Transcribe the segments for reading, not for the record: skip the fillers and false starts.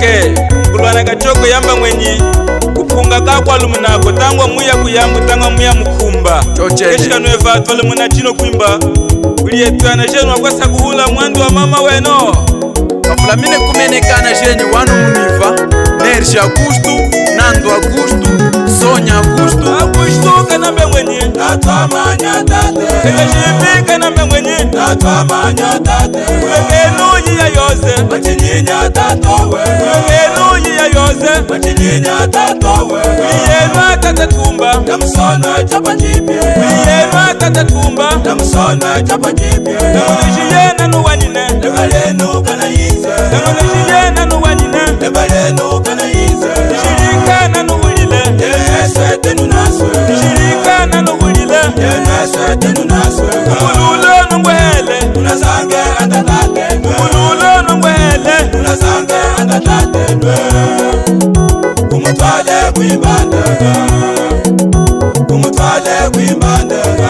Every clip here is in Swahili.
ke kulwana kachoko yamba mwenyi kupunga kakwa lumunako tangwa muya kuyambu tangwa muya mukumba keshika nueva atwale muna chino kuimba kuliye tuana jenu wakwasa kuhula mwandu wa mama weno kafulamine kumenekana jeni wanu muniva Nerji Augusto, Nando Augusto, Sonia Augusto Augusto kanambe mwenye Natwamanya tate Ejibi kanambe mwenye Natwamanya tate Ulengenu yiya yose Machinyinya tatowe Ulengenu yiya yose Machinyinya tatowe Uliyenwa tatatumba Namusona chapa jipye Uliyenwa tatatumba Namusona chapa jipye Namulijiyena nuwanine Nebalenu kana yize Namulijiyena nuwanine Nebalenu kana yize Shirika nanuwulile Yenese tenu naswe Shirika nanuwulile Yenese tenu naswe Umululo nungwele Unazange andatate Umululo nungwele Unazange andatate Umutwale kuimbandega Umutwale kuimbandega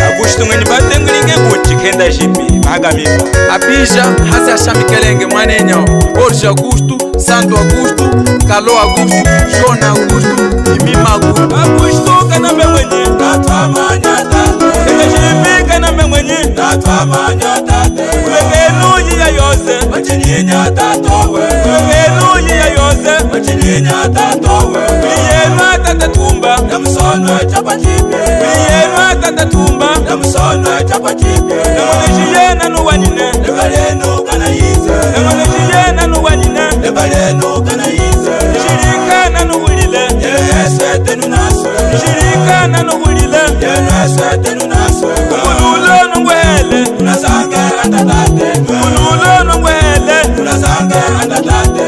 Augusto mweni batengulinge kuchi kenda jipi Magamifa Abija hasi ashamikelenge mwanenyo Borja Augusto, Santo Augusto, Kalo Augusto, Shona Augusto, Imima Augusto Augusto kanambe mwenye Natwamanya tate Ejibi kanambe mwenye Natwamanya tate Ulengenu yiya yose Machinyinya tatowe Ulengenu yiya yose Machinyinya tatowe Uliyenwa tatatumba Namusona chapa jipye Uliyenwa tatatumba Namusona chapa jipye Namulijiyena nuwanine Nebalenu kana yize Namulijiyena nuwanine Nebalenu kana yize Shirika nanuwulile Yenese tenu naswe Shirika nanuwulile Yenese tenu naswe Umululo nungwele Unazange andatate Umululo nungwele Unazange andatate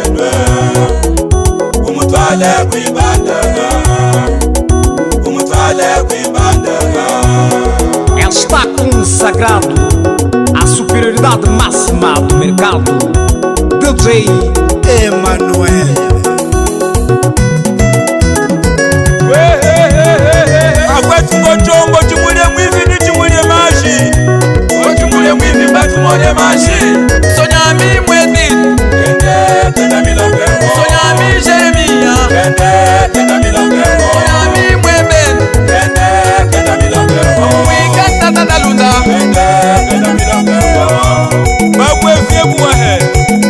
Umutwale kuimbandega Umutwale kuimbandega Está consagrado à superioridade máxima do mercado. DJ Emanuel. Akwetu ngochombo chimulie mwivi ni chimulie maji Ochumulie mwivi batumone maji Sonyami Mwedi, Kende kenda milongero Sonyami Jeremia, Kende kenda milongero Sonyami Mweben, Kende kenda milongero Wika Tata Dalunda Kende kenda milongero Bakwe fie buwahe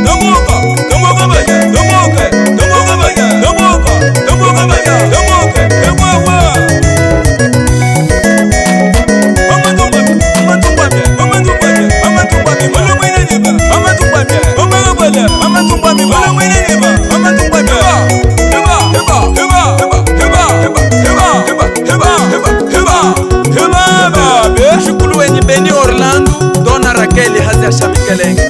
Domuka, domuka baya Domuka, domuka baya Domuka, domuka baya Domuka, ewewe Mama tumbabye, mama tumbabye Mama tumbabye, mama tumbabye Mama mwene niba, mama tumbabye Mama gabale, mama tumbabye Mama mwene niba, mama tumbabye Heba, heba, heba, heba, heba, heba, heba, heba, heba, heba, heba, babe Shukulu wenye Beni Orlando, Dona Rakeli hasi ashamikelenge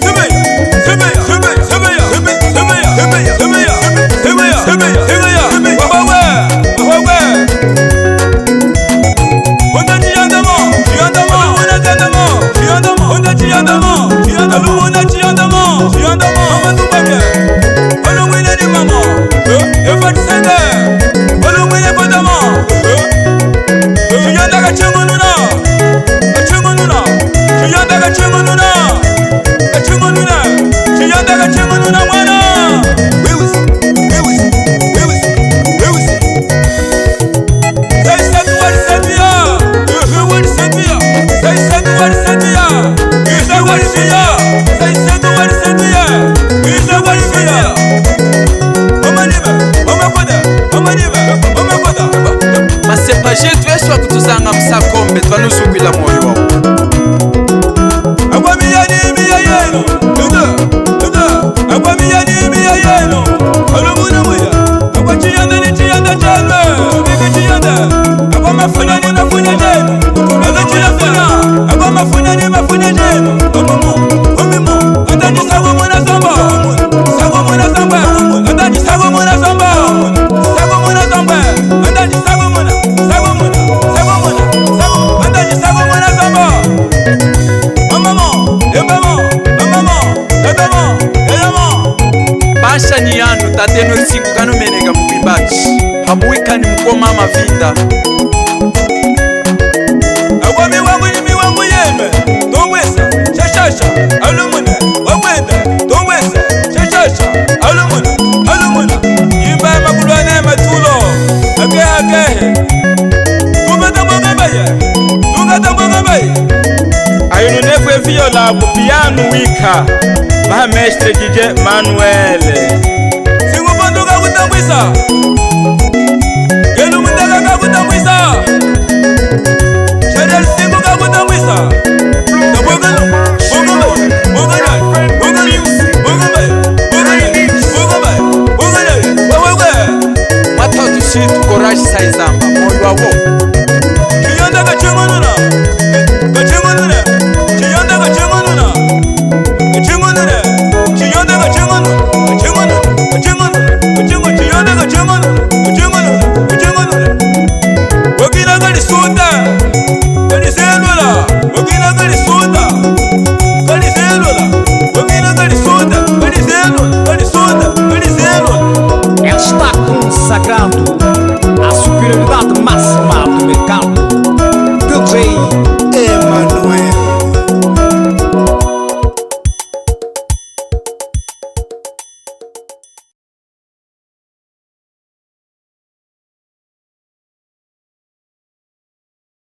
Masepa jetu yesu wakutuzanga msakombe twanusukwila moyo wao Basha nyiyanu tateno siku kanumeneka mkwimbachi hamuikani mkoma mavinda Agwami wangu ni miwangu yeme Tongwesa, shashasha, alumune, wabwenda Tongwesa, shashasha alumuna yimba makulwane matulo ake tungata baye Ayunu nefwe viola bu piano wika ma mestre DJ Manuel singubantu kakutambwisa kelu mundaka kakutambwisa shadel singu kakutambwisa Matatu shitu courage saizamba moyo wawo chiyonda kachengonuna chiyonda kachengonuna chiyonda kachengonuna wakina kalisuta kaliselula wakina kalisuta wakina kalisuta kaliselula Está consagrado